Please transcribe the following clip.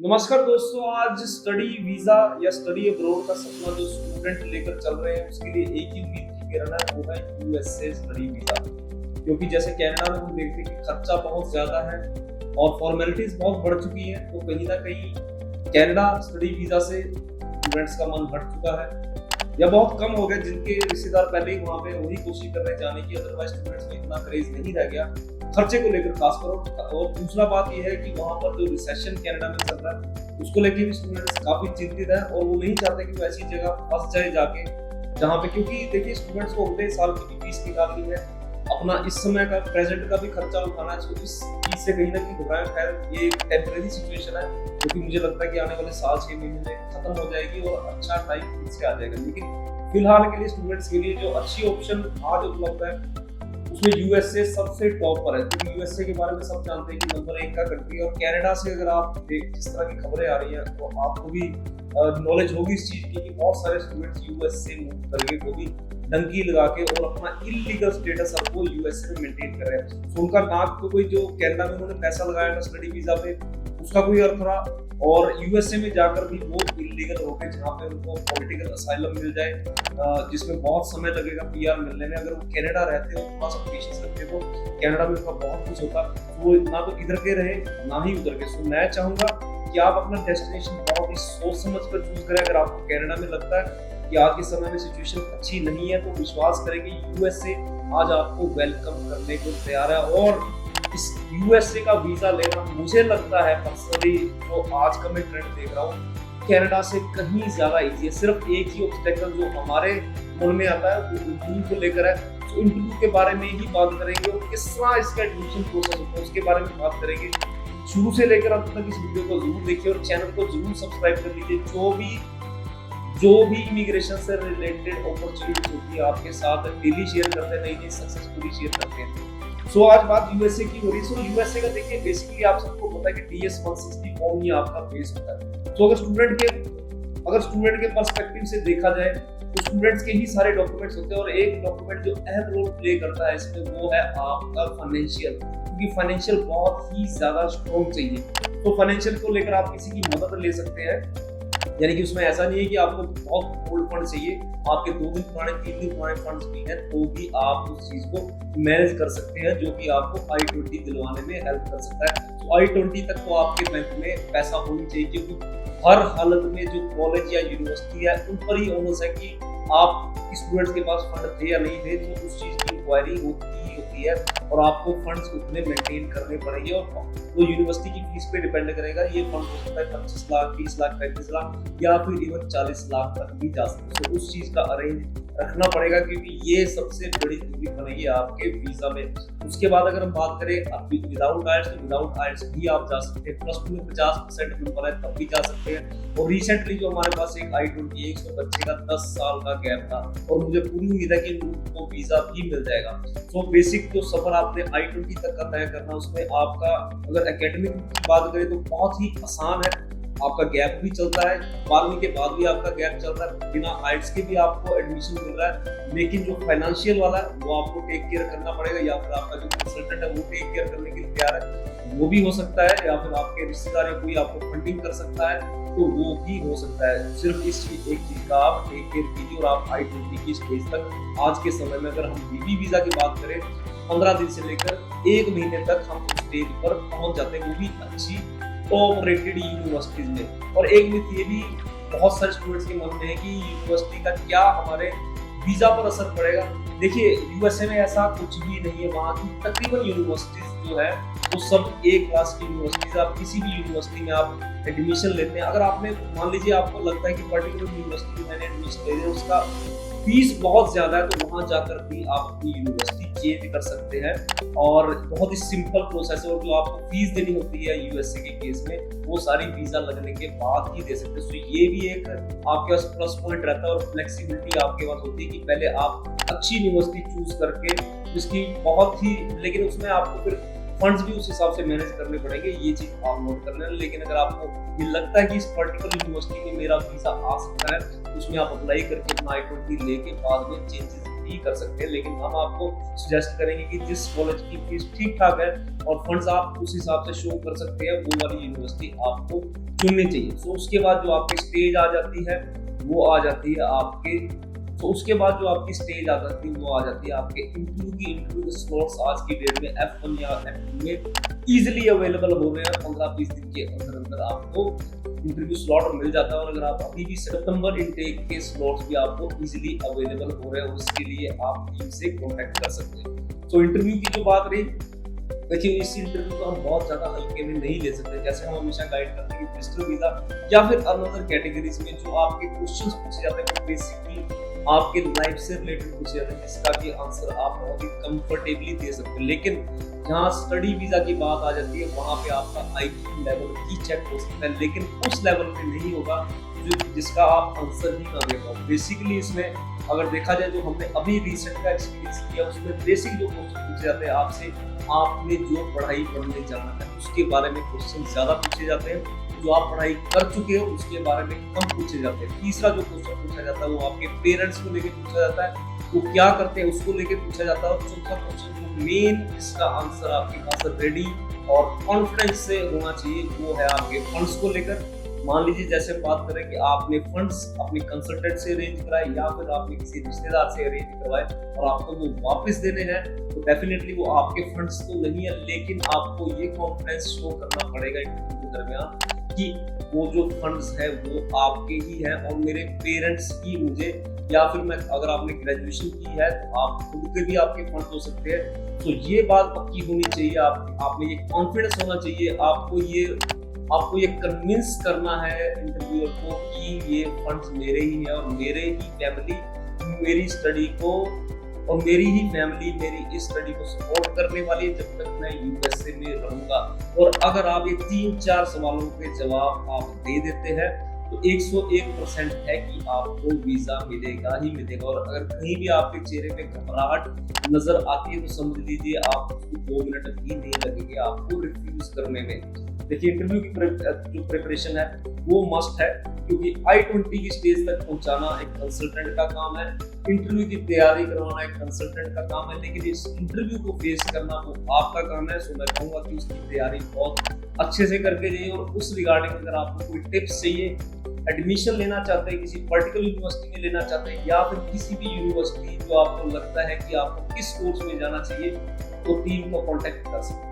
नमस्कार दोस्तों, आज स्टडी वीजा या स्टडी अब्रॉड का सपना जो स्टूडेंट लेकर चल रहे हैं उसके लिए एक ही उम्मीद की किरण है, वो है यूएसए स्टडी वीजा। क्योंकि जैसे कनाडा में हम देखते हैं कि खर्चा बहुत ज्यादा है और फॉर्मेलिटीज बहुत बढ़ चुकी हैं, तो कहीं ना कहीं कनाडा स्टडी वीजा से स्टूडेंट्स का मन हट चुका है या बहुत कम हो गया। जिनके रिश्तेदार पहले ही वहाँ पे वही कोशिश कर रहे हैं जाने की, अदरवाइज स्टूडेंट्स में इतना क्रेज नहीं रह गया खर्चे को लेकर खासकर। और दूसरा बात यह है कि वहाँ पर जो रिसेशन कनाडा में चल रहा है उसको लेकर भी स्टूडेंट्स काफी चिंतित है और वो नहीं चाहते कि वो ऐसी जगह फंस जाए जाके जहाँ पे, क्योंकि देखिए स्टूडेंट्स को अगले साल की भी फीस निकालनी है, अपना इस समय का प्रेजेंट का भी खर्चा उठाना है। तो इस चीज से कहीं ना कहीं घबराए। खैर ये एक टेम्परेरी सिचुएशन है क्योंकि मुझे लगता है कि आने वाले साल 6 महीने में खत्म हो जाएगी और अच्छा टाइम फिर से आ जाएगा। लेकिन फिलहाल के लिए स्टूडेंट्स के लिए जो अच्छी ऑप्शन आज उपलब्ध है उसमें यूएसए सबसे टॉप पर है, क्योंकि यूएसए के बारे में सब जानते हैं कि नंबर 1 का कंट्री है। और कनाडा से अगर आप जिस तरह की खबरें आ रही हैं तो आपको भी नॉलेज होगी इस चीज की कि बहुत सारे स्टूडेंट्स यूएस से मूव करके वो भी डंकी लगा के और अपना इलीगल स्टेटस अब वो यूएसए में मेंटेन कर रहे हैं। तो उनका नाक तो कोई जो कनाडा में उन्होंने पैसा लगाया था स्टडी वीजा पे उसका कोई अर्थ रहा, और यूएसए में जाकर भी वो इलीगल हो गए जहाँ पे उनको पॉलिटिकल असाइलम मिल जाए, जिसमें बहुत समय लगेगा पीआर मिलने में। अगर वो कनाडा रहते हो थोड़ा सा पेशेंस रखते तो कनाडा में उनका बहुत कुछ होता, तो वो ना तो इधर के रहे ना ही उधर के। सो मैं चाहूंगा कि आप अपना डेस्टिनेशन बहुत ही सोच समझ कर चूज करें। अगर आपको कनाडा में लगता है कि आज के समय में सिचुएशन अच्छी नहीं है तो विश्वास करें कि यूएसए आज आपको वेलकम करने को तैयार है। और इस यूएसए का वीजा लेना मुझे लगता है पर्सनली, जो आज का मैं ट्रेंड देख रहा हूँ, कनाडा से कहीं ज्यादा इजी है। सिर्फ एक ही ऑब्स्टेकल जो हमारे मन में आता है वो इंटरव्यू को लेकर है। तो इंटरव्यू के बारे में ही बात करेंगे और किस तरह इसका एडमिशन प्रोसेस होता है उसके बारे में बात करेंगे। शुरू से लेकर अंत तक इस वीडियो को जरूर देखिए और चैनल को जरूर सब्सक्राइब कर लीजिए। जो भी इमिग्रेशन से रिलेटेड अपॉर्चुनिटी होती है आपके साथ डेली शेयर करते हैं, नई सक्सेसफुली शेयर करते हैं। सो आज बात यूएसए की हो रही है। सो यूएसए का देखिए बेसिकली आप सबको पता है कि टीएस 160 फॉर्म ही आपका बेस होता है। तो अगर स्टूडेंट के पर्सपेक्टिव से देखा जाए तो स्टूडेंट्स के ही सारे डॉक्यूमेंट्स होते हैं और एक डॉक्यूमेंट जो अहम रोल प्ले करता है इसमें वो है आपका फाइनेंशियल, क्योंकि फाइनेंशियल बहुत ही ज्यादा स्ट्रॉन्ग चाहिए। तो फाइनेंशियल को लेकर आप किसी की मदद ले सकते हैं, यानी कि उसमें ऐसा नहीं है कि आपको बहुत ओल्ड फंड चाहिए, आपके 2 दिन पुराने 3 दिन पुराने फंड्स भी हैं तो भी आप उस चीज को मैनेज कर सकते हैं, जो कि आपको I-20 दिलवाने में हेल्प कर सकता है। तो I-20 तक तो आपके बैंक में पैसा होनी चाहिए, क्योंकि हर हालत में जो कॉलेज या यूनिवर्सिटी है उन पर ही ऑनर्स है कि आप स्टूडेंट्स के पास फंड थे या नहीं थे। तो उस चीज की इंक्वायरी होती है और आपको फंड्स उतने मेंटेन करने पड़ेंगे और वो यूनिवर्सिटी की फीस पे डिपेंड करेगा। ये फंड हो सकता है 25 लाख, 30 लाख, 35 लाख या फिर इवन 40 लाख तक भी जा सकते हैं। तो उस चीज का अरेंज रखना पड़ेगा क्योंकि ये सबसे बड़ी दूरी बनेगी आपके वीजा में। उसके बाद अगर हम बात करें आप विदाउट आइल्स, तो विदाउट आइल्स भी आप जा सकते हैं। +2 में 50% नंबर है तब भी जा सकते हैं। और रिसेंटली जो हमारे पास एक I-20 100 बच्चे का 10 साल का गैप था और मुझे पूरी उम्मीद है कि उनको वीजा भी मिल जाएगा। तो बेसिक जो सफर आपने I-20 तक का तय करना उसमें आपका अगर एकेडमिक की बात करें तो बहुत ही आसान है। आपका गैप भी चलता है, 12वीं के बाद भी आपका गैप चलता है, बिना आइल्स के भी आपको एडमिशन मिल रहा है। लेकिन जो फाइनेंशियल वाला है वो आपको टेक केयर करना पड़ेगा, या फिर आपका जो कंसल्टेंट है वो टेक केयर करने के लिए तैयार है वो भी हो सकता है, या फिर आपके रिश्तेदार या कोई आपको फंडिंग कर सकता है तो वो भी हो सकता है। सिर्फ इस एक चीज का आप टेक केयर कीजिए और आप I-20 की स्टेज तक आज के समय में अगर हम बीबी वीजा की बात करें 15 दिन से लेकर 1 महीने तक हम उस स्टेज पर पहुंच जाते हैं, वो भी अच्छी टॉप रेटेड यूनिवर्सिटीज में। और एक मिथ ये भी बहुत सारे स्टूडेंट्स के मन में है कि यूनिवर्सिटी का क्या हमारे वीजा पर असर पड़ेगा। देखिए यूएसए में ऐसा कुछ भी नहीं है। वहाँ की तकरीबन यूनिवर्सिटीज जो है वो सब A क्लास की यूनिवर्सिटीज। आप किसी भी यूनिवर्सिटी में आप एडमिशन लेते हैं, अगर आपने मान लीजिए आपको लगता है कि पर्टिकुलर यूनिवर्सिटी में मैंने एडमिशन ले लिया उसका फीस बहुत ज्यादा है, तो वहां जाकर भी आप अपनी यूनिवर्सिटी चेंज कर सकते हैं और बहुत ही सिंपल प्रोसेस है। और जो आपको फीस देनी होती है यूएसए के केस में वो सारी वीजा लगने के बाद ही दे सकते हैं। तो ये भी एक आपके पास प्लस पॉइंट रहता है और फ्लेक्सिबिलिटी आपके पास होती है कि पहले आप अच्छी यूनिवर्सिटी चूज करके जिसकी बहुत ही, लेकिन उसमें आपको फिर फंड्स भी उस हिसाब से मैनेज करने पड़ेंगे, ये चीज आप नोट कर लेना। लेकिन अगर आपको ये लगता है कि इस पर्टिकुलर यूनिवर्सिटी में मेरा वीजा आ सकता है, उसमें आप अप्लाई करके अपना I-20 लेके बाद में चेंजेस भी कर सकते हैं, लेकिन हम आपको सजेस्ट करेंगे कि जिस कॉलेज की फीस ठीक ठाक है और फंड्स आप उस हिसाब से शो कर सकते हैं, वो वाली यूनिवर्सिटी आपको चुननी चाहिए। सो उसके बाद जो आपकी स्टेज आ जाती है वो आ जाती है आपके तो उसके बाद जो आपकी स्टेज आ जाती है वो आ जाती है आपके इंटरव्यू के स्लॉट्स आज की डेट में F1 या F2 में इजीली अवेलेबल हो रहे हैं। 15-20 दिन के अंदर अंदर आपको इंटरव्यू स्लॉट मिल जाता है, और अगर आप अभी भी सितंबर इनटेक के स्लॉट्स भी आपको इजीली अवेलेबल हो रहे हैं, उसके लिए आप टीम से कॉन्टेक्ट कर सकते हैं। तो इंटरव्यू की जो बात रही, देखिए इस इंटरव्यू को हम बहुत ज्यादा हल्के में नहीं ले सकते। जैसे हम हमेशा गाइड करते हैं कि विजिटर वीजा या फिर अनदर कैटेगरीज में जो आपके क्वेश्चंस पूछे जाते हैं वो बेसिकली आपके लाइफ से रिलेटेड पूछे जाते हैं, जिसका कि आंसर आप बहुत ही कंफर्टेबली दे सकते हैं। लेकिन जहाँ स्टडी वीजा की बात आ जाती है वहाँ पे आपका IQ लेवल ही चेक हो सकता है, लेकिन उस लेवल पे नहीं होगा जिसका आप आंसर ही ना दे पाओ। बेसिकली इसमें अगर देखा जाए जो हमने अभी रिसेंट का एक्सपीरियंस किया, उसमें बेसिक जो क्वेश्चन पूछे जाते हैं आपसे, आपने जो पढ़ाई पढ़ने जाना है उसके बारे में क्वेश्चन ज्यादा पूछे जाते हैं, जो आप पढ़ाई कर चुके हो उसके बारे में कम पूछे जाते हैं। तीसरा जो क्वेश्चन पूछा जाता है वो आपके पेरेंट्स को लेकर पूछा जाता है, वो क्या करते हैं उसको लेकर पूछा जाता है। और चौथा क्वेश्चन जो मेन इसका आंसर आपके पास रेडी और कॉन्फिडेंस से होना चाहिए वो है आपके फंड्स को लेकर। मान लीजिए जैसे बात करें कि आपने फंड्स अपने कंसल्टेंट से अरेंज कराए या फिर आपने किसी रिश्तेदार से अरेंज करवाए और आपको वो वापस देने हैं, तो डेफिनेटली वो आपके फंड्स तो नहीं है, लेकिन आपको ये कॉन्फिडेंस शो करना पड़ेगा इंटरव्यू के दरमियान कि वो जो फंड्स है वो आपके ही हैं और मेरे पेरेंट्स ही मुझे, या फिर मैं अगर आपने ग्रेजुएशन की है तो आप खुद के भी आपके फंड हो सकते हैं। तो ये बात पक्की होनी चाहिए, आपने ये कॉन्फिडेंस होना चाहिए, आपको ये कन्विंस करना है इंटरव्यूअर को कि ये फंड्स मेरे ही हैं और मेरे ही फैमिली मेरी स्टडी को और मेरी ही फैमिली मेरी इस स्टडी को सपोर्ट करने वाली है जब तक मैं USA में रहूंगा। और अगर आप ये 3-4 सवालों के जवाब आप दे देते हैं तो 101% है कि आपको वीजा मिलेगा ही मिलेगा। और अगर कहीं भी आपके चेहरे पे घबराहट नजर आती है तो समझ लीजिए आपको 2 मिनट भी नहीं लगेंगे आपको रिफ्यूज करने में। देखिए इंटरव्यू की जो प्रिपरेशन है वो मस्ट है, क्योंकि I-20 की स्टेज तक पहुंचाना एक कंसल्टेंट का काम है, इंटरव्यू की तैयारी करवाना एक कंसल्टेंट का काम है, लेकिन इस इंटरव्यू को फेस करना वो आपका काम है। सो मैं कहूंगा कि उसकी तैयारी बहुत अच्छे से करके जाइए। और उस रिगार्डिंग अगर आपको कोई टिप्स चाहिए, एडमिशन लेना चाहते हैं, किसी पर्टिकुलर यूनिवर्सिटी में लेना चाहते हैं या फिर किसी भी यूनिवर्सिटी जो आपको लगता है कि आपको किस कोर्स में जाना चाहिए, तो टीम को कॉन्टेक्ट कर सकते हैं।